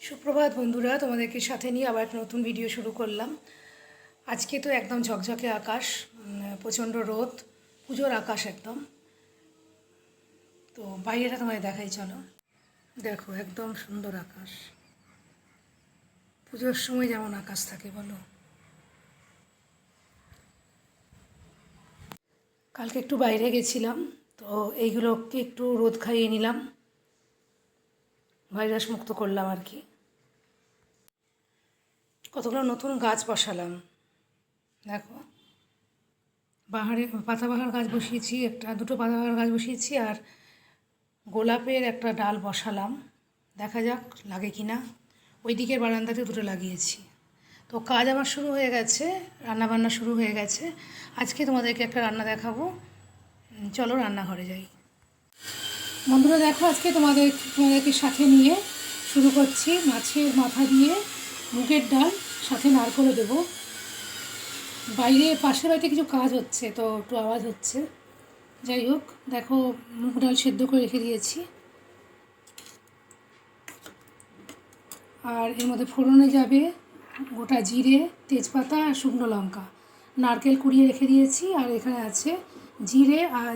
সুপ্রভাত বন্ধুরা, তোমাদেরকে সাথে নিয়ে আবার একটা নতুন ভিডিও শুরু করলাম। আজকে তো একদম ঝকঝকে আকাশ, প্রচণ্ড রোদ, পুজোর আকাশ একদম। তো বাইরেটা তোমাদের দেখাই, চলো। দেখো, একদম সুন্দর আকাশ। পুজোর সময় যেমন আকাশ থাকে বলো। কালকে একটু বাইরে গেছিলাম, তো এইগুলোকে একটু রোদ খাইয়ে নিলাম, ভাইরাস মুক্ত করলাম আর কি। কতগুলো নতুন গাছ বসালাম দেখো। পাতাবাহার গাছ বসিয়েছি, দুটো পাতাবাহার গাছ বসিয়েছি, আর গোলাপের একটা ডাল বসালাম। দেখা যাক লাগে কি না। ওই দিকের বারান্দাতে দুটো লাগিয়েছি। তো কাজ আমার শুরু হয়ে গেছে, রান্নাবান্না শুরু হয়ে গেছে। আজকে তোমাদেরকে একটা রান্না দেখাবো, চলো রান্নাঘরে যাই। বন্ধুরা দেখো, আজকে তোমাদেরকে সাথে নিয়ে শুরু করছি। মাছের মাথা দিয়ে মুগের ডাল, সাথে নারকেলও দেবো। বাইরে পাশের বাড়িতে কিছু কাজ হচ্ছে, তো একটু আওয়াজ হচ্ছে। যাই হোক, দেখো মুগ ডাল সেদ্ধ করে রেখে দিয়েছি। আর এর মধ্যে ফোড়নে যাবে গোটা জিরে, তেজপাতা আর শুকনো লঙ্কা। নারকেল কুড়িয়ে রেখে দিয়েছি, আর এখানে আছে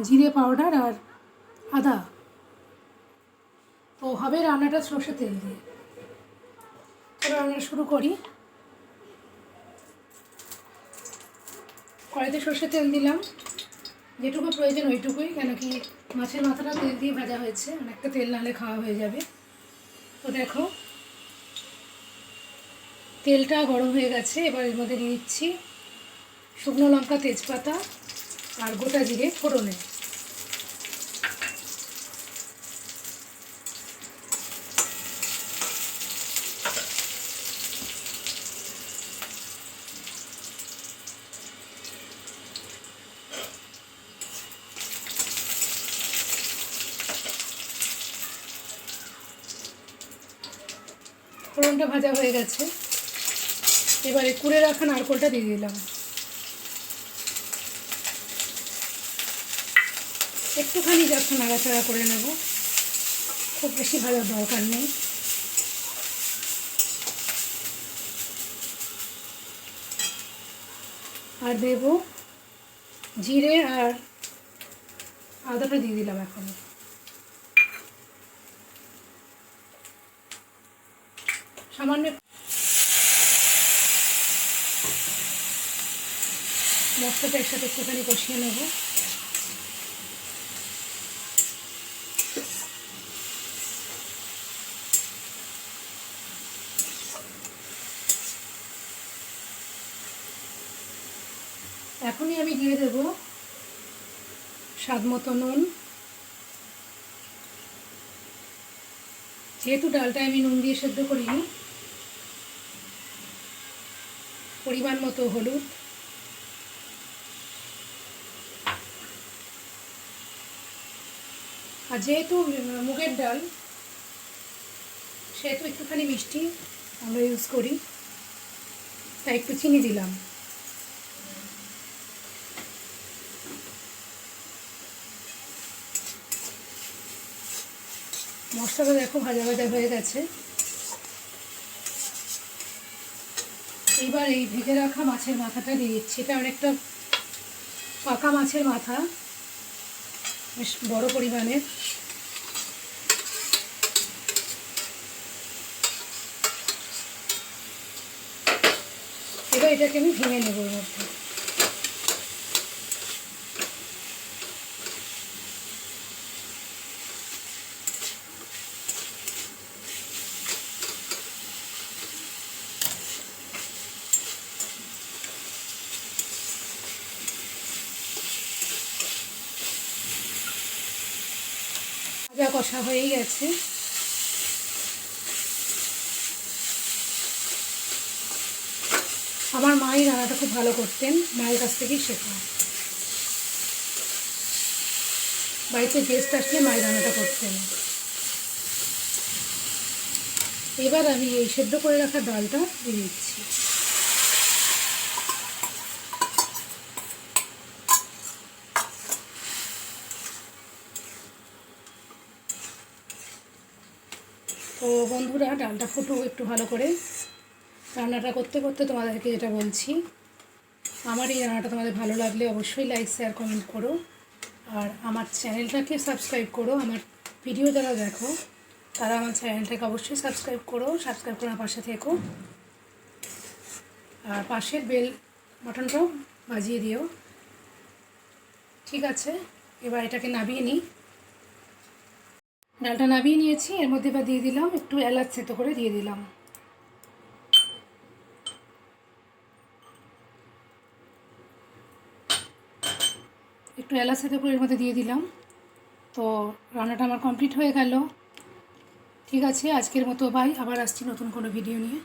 জিরে পাউডার আর আদা। তো হবে রান্নাটা সরষের তেল দিয়ে। চলো রান্নাটা শুরু করি। কড়াইতে সরষের তেল দিলাম, যেটুকু প্রয়োজন ওইটুকুই, কেন কি মাছের মাথাটা তেল দিয়ে ভাজা হয়েছে, অনেকটা তেল নাহলে খাওয়া হয়ে যাবে। তো দেখো তেলটা গরম হয়ে গেছে, এবার এর মধ্যে দিয়ে দিচ্ছি শুকনো লঙ্কা, তেজপাতা আর গোটা জিরে ফোড়নে। ফোড়নটা ভাজা হয়ে গেছে, এবারে কুড়ে রাখা নারকেলটা দিয়ে দিলাম। একটুখানি জাস্ট নাড়াচাড়া করে নেব, খুব বেশি ভাজার দরকার নেই। আর দেব জিরে আর আদাটা দিয়ে দিলাম এখন। সামান্য মশলাটা একসাথে একটুখানি কষিয়ে নেব। এখনই আমি দিয়ে দেব স্বাদ মতো নুন। যেহেতু ডালটা আমি নুন দিয়ে সেদ্ধ করিনি, পরিমাণ মতো হলুদ, আর যেহেতু মুগের ডাল সেহেতু একটুখানি মিষ্টি আমরা ইউজ করি, তাই একটু চিনি দিলাম। মশলাটা দেখো ভাজা ভাজা হয়ে গেছে। এইবার এই ভেজে রাখা মাছের মাথাটা দিয়ে দিচ্ছি। এটা অনেকটা পাকা মাছের মাথা, বেশ বড় পরিমাণের। এবার এটাকে আমি ভেঙে নেব এর মধ্যে। ভাজা কষা হয়েই গেছে। আমার মাই রান্নাটা খুব ভালো করতেন, মায়ের কাছ থেকেই শেখা। বাড়িতে গেস্ট আসলে মায়ের রান্নাটা করতেন। এবার আমি এই সেদ্ধ করে রাখা ডালটা দিয়ে দিচ্ছি। তো তো বন্ধুরা, ডালটা ফুটুক একটু ভালো করে। রান্নাটা করতে করতে তোমাদেরকে যেটা বলছি, আমার এই রান্নাটা তোমাদের ভালো লাগলে অবশ্যই লাইক শেয়ার কমেন্ট করো, আর আমার চ্যানেলটাকে সাবস্ক্রাইব করো। আমার ভিডিও যারা দেখো তারা আমার চ্যানেলটাকে অবশ্যই সাবস্ক্রাইব করো, সাবস্ক্রাইব করে আমার পাশে থেকো, আর পাশের বেল বাটনটাও বাজিয়ে দিও। ঠিক আছে, এবার এটাকে নামিয়ে নিই। ডালটা নামিয়ে নিয়েছি, এর মধ্যে এবার দিয়ে দিলাম একটু এলাচ থেতো করে দিয়ে দিলাম। একটু এলাচ থেতো করে এর মধ্যে দিয়ে দিলাম। তো রান্নাটা আমার কমপ্লিট হয়ে গেল। ঠিক আছে, আজকের মতো বাই, আবার আসছি নতুন কোনো ভিডিও নিয়ে।